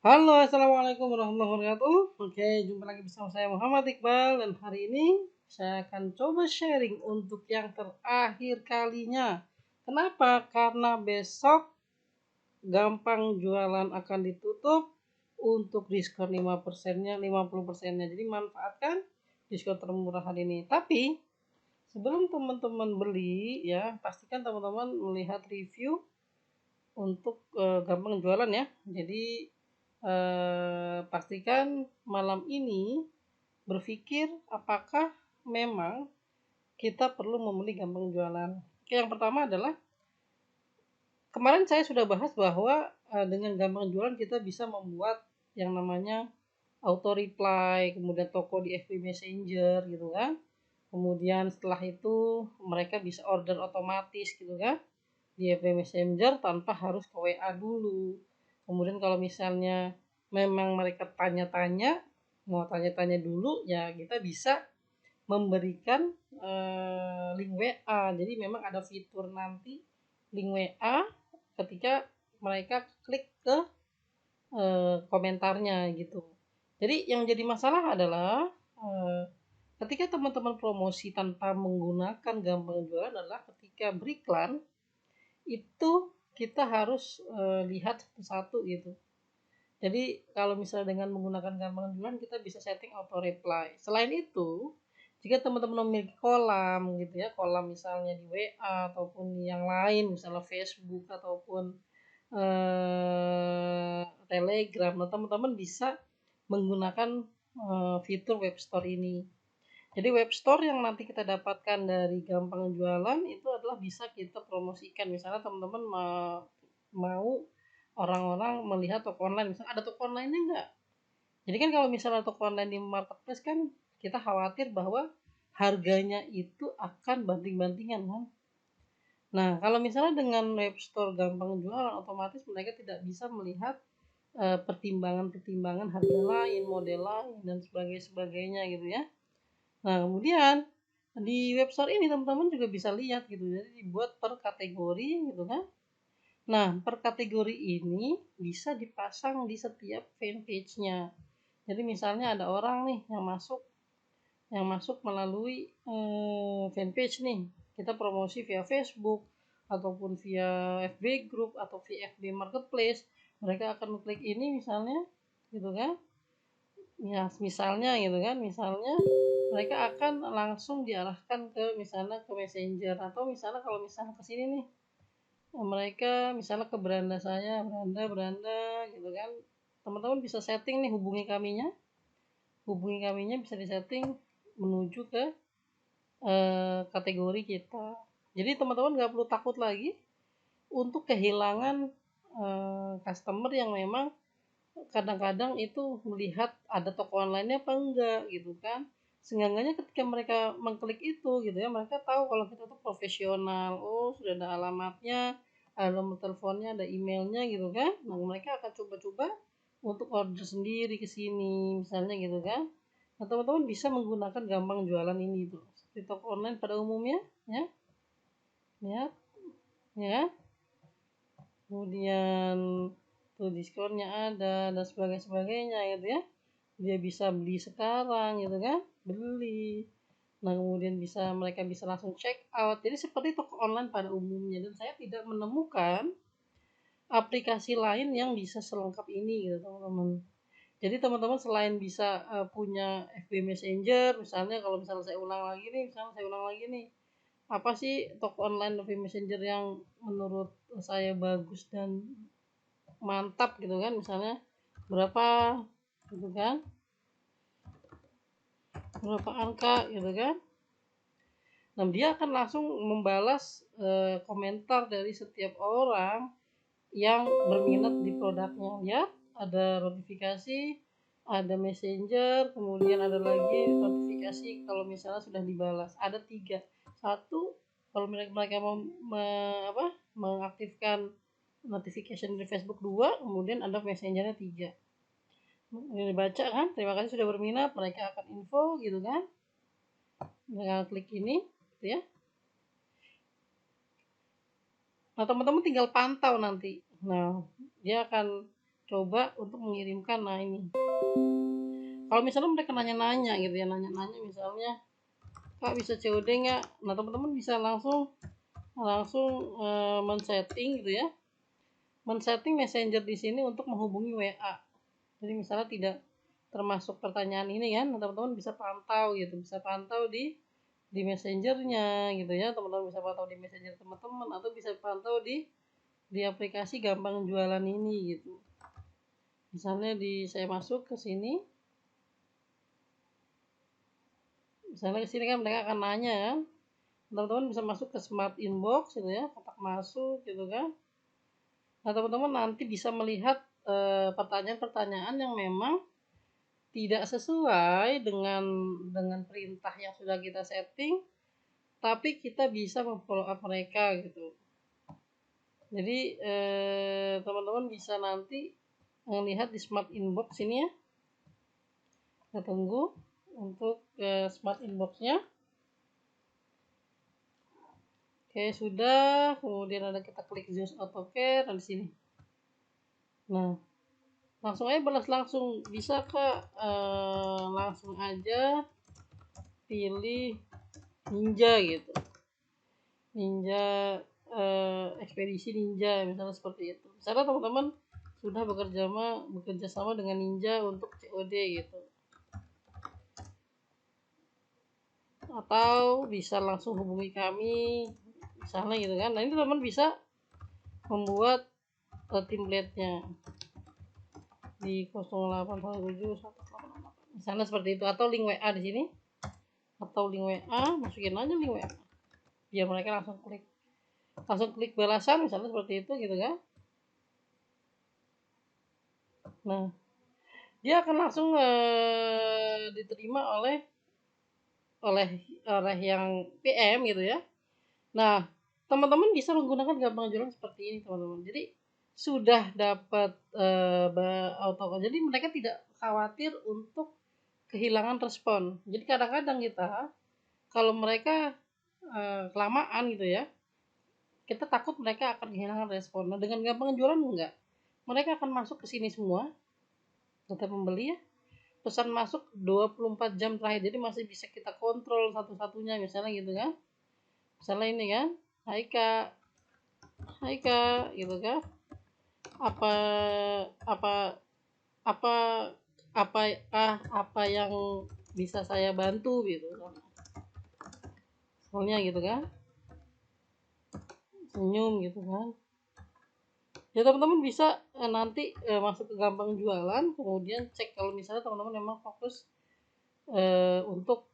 Halo, assalamualaikum warahmatullahi wabarakatuh. Oke, jumpa lagi bersama saya Muhammad Iqbal dan hari ini saya akan coba sharing untuk yang terakhir kalinya. Kenapa? Karena besok gampang jualan akan ditutup untuk diskon 5%-nya, 50%-nya. Jadi manfaatkan diskon termurah hari ini. Tapi sebelum teman-teman beli ya, pastikan teman-teman melihat review untuk gampang jualan ya. Jadi pastikan malam ini berpikir apakah memang kita perlu membeli gampang jualan. Oke, yang pertama adalah kemarin saya sudah bahas bahwa dengan gampang jualan kita bisa membuat yang namanya auto reply, kemudian toko di FB Messenger gitu kan. Kemudian setelah itu mereka bisa order otomatis gitu kan di FB Messenger tanpa harus ke WA dulu. Kemudian kalau misalnya memang mereka tanya-tanya, mau tanya-tanya dulu ya kita bisa memberikan link WA. Jadi memang ada fitur nanti link WA ketika mereka klik ke komentarnya gitu. Jadi yang jadi masalah adalah ketika teman-teman promosi tanpa menggunakan gampang jualan adalah ketika beriklan itu kita harus lihat satu-satu gitu. Jadi kalau misalnya dengan menggunakan gampang jualan kita bisa setting auto reply. Selain itu, jika teman-teman memiliki kolam gitu ya, kolam misalnya di WA ataupun yang lain, misalnya Facebook ataupun Telegram, nah teman-teman bisa menggunakan fitur web store ini. Jadi web store yang nanti kita dapatkan dari gampang jualan itu adalah bisa kita promosikan. Misalnya teman-teman mau orang-orang melihat toko online, misalnya ada toko online-nya enggak? Jadi kan kalau misalnya toko online di marketplace kan kita khawatir bahwa harganya itu akan banting-bantingan kan. Nah, kalau misalnya dengan web store gampang jualan otomatis mereka tidak bisa melihat pertimbangan-pertimbangan harga lain, model lain dan sebagainya gitu ya. Nah, kemudian di web store ini teman-teman juga bisa lihat gitu. Jadi dibuat per kategori gitu kan. Nah, per kategori ini bisa dipasang di setiap fanpage-nya. Jadi misalnya ada orang nih yang masuk melalui fanpage nih. Kita promosi via Facebook ataupun via FB Group atau via FB Marketplace. Mereka akan klik ini misalnya gitu kan. Ya, misalnya gitu kan, misalnya mereka akan langsung diarahkan ke misalnya ke Messenger atau misalnya kalau misalnya ke sini nih mereka misalnya ke beranda saya, beranda gitu kan. Teman-teman bisa setting nih hubungi kaminya bisa disetting menuju ke kategori kita. Jadi teman-teman nggak perlu takut lagi untuk kehilangan customer yang memang kadang-kadang itu melihat ada toko online-nya apa enggak gitu kan. Seenggaknya ketika mereka mengklik itu gitu ya, mereka tahu kalau kita tuh profesional. Oh, sudah ada alamatnya, ada nomor teleponnya, ada emailnya gitu kan. Nah, mereka akan coba-coba untuk order sendiri ke sini misalnya gitu kan. Nah, teman-teman bisa menggunakan gampang jualan ini tuh seperti toko online pada umumnya ya. Ya, ya. Kemudian tuh diskonnya ada dan sebagainya gitu ya. Dia bisa beli sekarang gitu kan, beli. Nah, kemudian mereka bisa langsung check out. Jadi seperti toko online pada umumnya dan saya tidak menemukan aplikasi lain yang bisa selengkap ini gitu, teman-teman. Jadi teman-teman selain bisa punya FB Messenger, misalnya kalau misalnya saya ulang lagi nih, apa sih toko online FB Messenger yang menurut saya bagus dan mantap gitu kan, misalnya berapa gitu kan, berapa angka gitu kan. Nah, dia akan langsung membalas komentar dari setiap orang yang berminat di produknya ya. Ada notifikasi, ada messenger, kemudian ada lagi notifikasi kalau misalnya sudah dibalas. Ada 3. Satu, kalau mereka mau mengaktifkan notification di Facebook. 2, kemudian ada messengernya 3. Ini dibaca kan, terima kasih sudah berminat, mereka akan info gitu kan. Dengan klik ini gitu ya. Nah, teman-teman tinggal pantau nanti. Nah, dia akan coba untuk mengirimkan. Nah ini, kalau misalnya mereka nanya-nanya gitu ya, nanya-nanya misalnya, Kak bisa COD nggak? Nah teman-teman bisa langsung men-setting gitu ya, men-setting messenger di sini untuk menghubungi WA. Jadi misalnya tidak termasuk pertanyaan ini kan, teman-teman bisa pantau gitu, bisa pantau di messengernya gitu ya, teman-teman bisa pantau di messenger teman-teman, atau bisa pantau di aplikasi gampang jualan ini gitu. Misalnya saya masuk ke sini, misalnya ke sini kan mereka akan nanya kan, teman-teman bisa masuk ke smart inbox gitu ya, kotak masuk gitu kan. Nah teman-teman nanti bisa melihat pertanyaan-pertanyaan yang memang tidak sesuai dengan perintah yang sudah kita setting, tapi kita bisa memfollow up mereka gitu. Jadi teman-teman bisa nanti melihat di smart inbox ini ya. Kita tunggu untuk smart inboxnya. Oke, sudah. Kemudian ada kita klik Zeus AutoCare di sini. Nah, langsung aja balas langsung. Bisa Kak, langsung aja pilih Ninja gitu. Ninja ekspedisi Ninja misalnya seperti itu. Misalnya teman-teman sudah bekerja sama dengan Ninja untuk COD gitu. Atau bisa langsung hubungi kami misalnya gitu kan. Nah ini teman-teman bisa membuat template-nya di 0817 misalnya seperti itu, atau link WA di sini, atau link WA, masukin aja link WA biar mereka langsung klik balasan misalnya seperti itu gitu kan. Nah dia akan langsung diterima oleh yang PM gitu ya. Nah teman-teman bisa menggunakan gampang jualan seperti ini teman-teman. Jadi sudah dapat auto, jadi mereka tidak khawatir untuk kehilangan respon. Jadi kadang-kadang kita kalau mereka kelamaan gitu ya, kita takut mereka akan kehilangan respon. Nah dengan gampang jualan enggak, mereka akan masuk ke sini semua, data pembeli ya, pesan masuk 24 jam terakhir, jadi masih bisa kita kontrol satu-satunya misalnya gitu kan. Misalnya ini kan, hai kak gitu kan, apa apa apa apa yang bisa saya bantu gitu soalnya gitu kan, senyum gitu kan. Ya teman-teman bisa nanti masuk ke gampang jualan, kemudian cek kalau misalnya teman-teman memang fokus untuk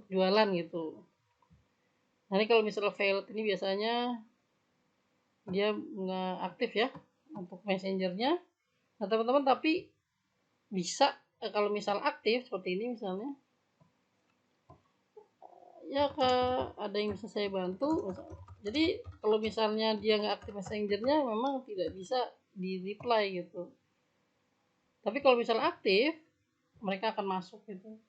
jualan gitu. Nah ini kalau misalnya failed ini biasanya dia nggak aktif ya untuk messengernya. Nah teman-teman tapi bisa kalau misal aktif seperti ini misalnya, ya kak ada yang bisa saya bantu misalnya. Jadi kalau misalnya dia nggak aktif messengernya memang tidak bisa di reply gitu, tapi kalau misalnya aktif mereka akan masuk gitu.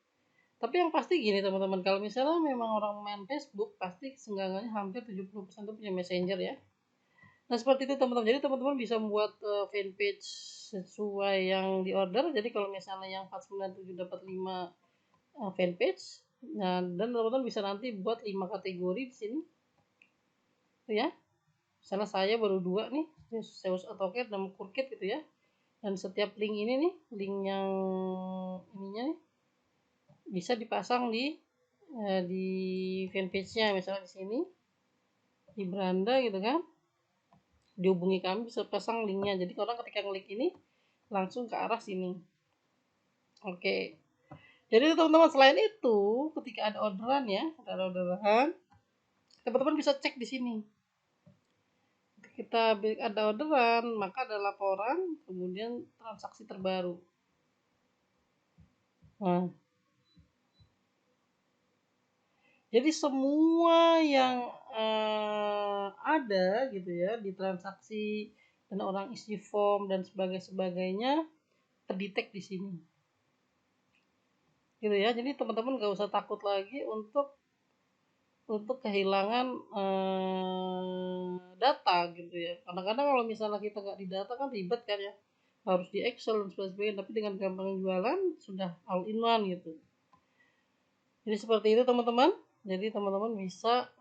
Tapi yang pasti gini teman-teman, kalau misalnya memang orang main Facebook pasti seenggaknya hampir 70% itu punya messenger ya. Nah seperti itu teman-teman, jadi teman-teman bisa membuat fanpage sesuai yang di order. Jadi kalau misalnya yang 497 dapat 5 fanpage, nah dan teman-teman bisa nanti buat 5 kategori di sini tuh ya. Misalnya saya baru 2 nih, Zeus AutoCAD dan Kurkit gitu ya. Dan setiap link ini nih, link yang ininya nih bisa dipasang di fanpage-nya, misalnya di sini di beranda gitu kan, dihubungi kami bisa pasang linknya, jadi orang ketika klik ini langsung ke arah sini. Oke, jadi teman-teman selain itu ketika ada orderan ya, teman-teman bisa cek di sini. Kita ada orderan maka ada laporan, kemudian transaksi terbaru. Nah jadi semua yang ada gitu ya di transaksi dan orang isi form dan sebagainya terdetek di sini. Gitu ya. Jadi teman-teman gak usah takut lagi untuk untuk kehilangan data gitu ya. Kadang-kadang kalau misalnya kita nggak didata kan ribet kan ya, harus di Excel dan sebagainya, tapi dengan gampang jualan sudah all in one gitu. Jadi seperti itu teman-teman. Jadi teman-teman bisa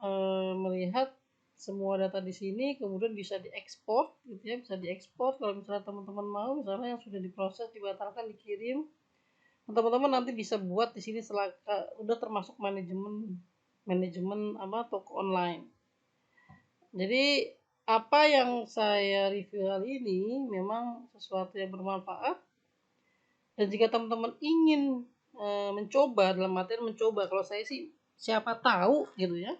melihat semua data di sini, kemudian bisa diekspor gitu ya, bisa diekspor kalau misalnya teman-teman mau, misalnya yang sudah diproses, dibatalkan, dikirim, teman-teman nanti bisa buat di sini udah termasuk manajemen manajemen apa toko online. Jadi apa yang saya review kali ini memang sesuatu yang bermanfaat, dan jika teman-teman ingin mencoba, dalam artian mencoba, kalau saya sih siapa tahu gitu ya,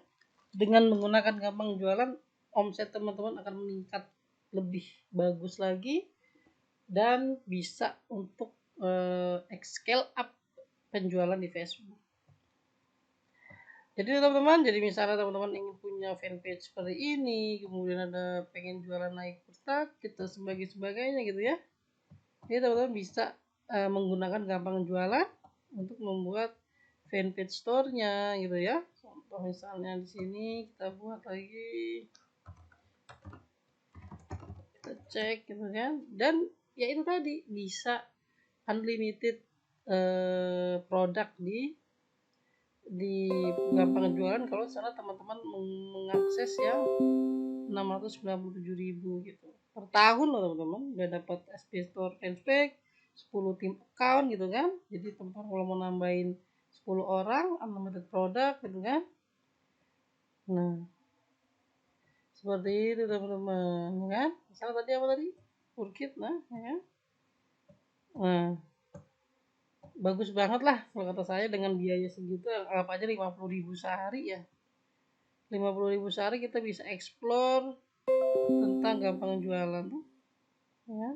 dengan menggunakan gampang jualan omset teman-teman akan meningkat lebih bagus lagi dan bisa untuk scale up penjualan di Facebook. Jadi teman-teman, jadi misalnya teman-teman ingin punya fanpage seperti ini, kemudian ada pengen jualan naik kurtak gitu sebagainya gitu ya. Jadi teman-teman bisa menggunakan gampang jualan untuk membuat fanpage store-nya gitu ya. Contoh misalnya di sini kita buat lagi, kita cek gitu kan, dan ya itu tadi bisa unlimited produk di gampang jualan kalau misalnya teman-teman mengakses yang 697.000 gitu per tahun loh teman-teman, udah dapat SP Store cashback 10 tim account gitu kan. Jadi teman-teman kalau mau nambahin 10 orang unlimited produk gitu kan. Nah seperti itu teman-teman kan. Misalnya tadi apa tadi, Urkit, nah ya kan. Nah bagus banget lah kalau kata saya, dengan biaya segitu anggap aja 50.000 sehari ya. 50.000 sehari kita bisa explore tentang gampang jualan tuh ya.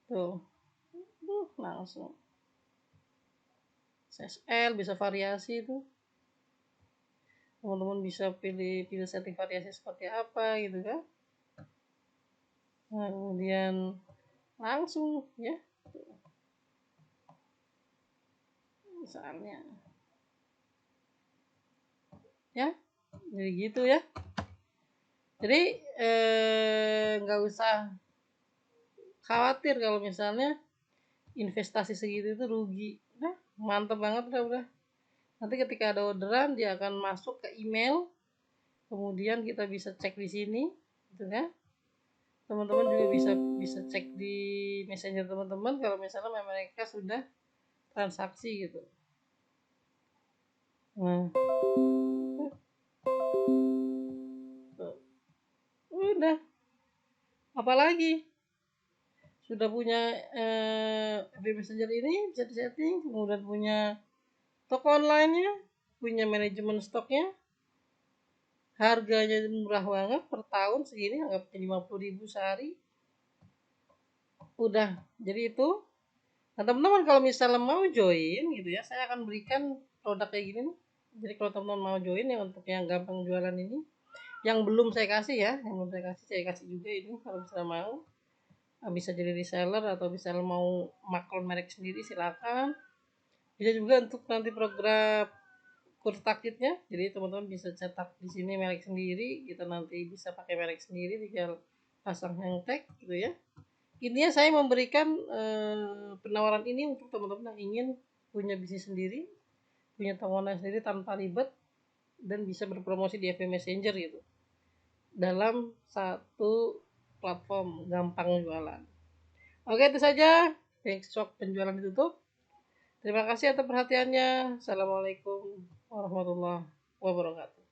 Tuh langsung SSL bisa variasi tuh, teman-teman bisa pilih setting variasi seperti apa gitu kan. Nah, kemudian langsung ya misalnya ya, jadi gitu ya. Jadi nggak usah khawatir kalau misalnya investasi segitu itu rugi. Nah mantep banget udah. Nanti ketika ada orderan dia akan masuk ke email, kemudian kita bisa cek di sini gitu kan. Teman-teman juga bisa cek di messenger teman-teman kalau misalnya mereka sudah transaksi gitu. Nah udah, apalagi sudah punya FB Messenger ini bisa disetting, kemudian punya toko online-nya, punya manajemen stoknya, harganya murah banget per tahun segini, anggap 50.000 sehari udah. Jadi itu, nah teman-teman kalau misalnya mau join gitu ya, saya akan berikan produk kayak gini nih. Jadi kalau teman-teman mau join ya untuk yang gampang jualan ini, yang belum saya kasih ya, yang belum saya kasih juga ini. Kalau misalnya mau bisa jadi reseller atau misalnya mau maklon merek sendiri silakan. Bisa juga untuk nanti program kurtak kitnya, jadi teman-teman bisa cetak di sini merek sendiri, kita nanti bisa pakai merek sendiri, tinggal pasang hashtag gitu ya. Intinya saya memberikan penawaran ini untuk teman-teman yang ingin punya bisnis sendiri, punya toko online sendiri tanpa ribet, dan bisa berpromosi di FB Messenger gitu dalam satu platform gampang jualan. Oke itu saja, workshop penjualan ditutup. Terima kasih atas perhatiannya. Assalamualaikum warahmatullahi wabarakatuh.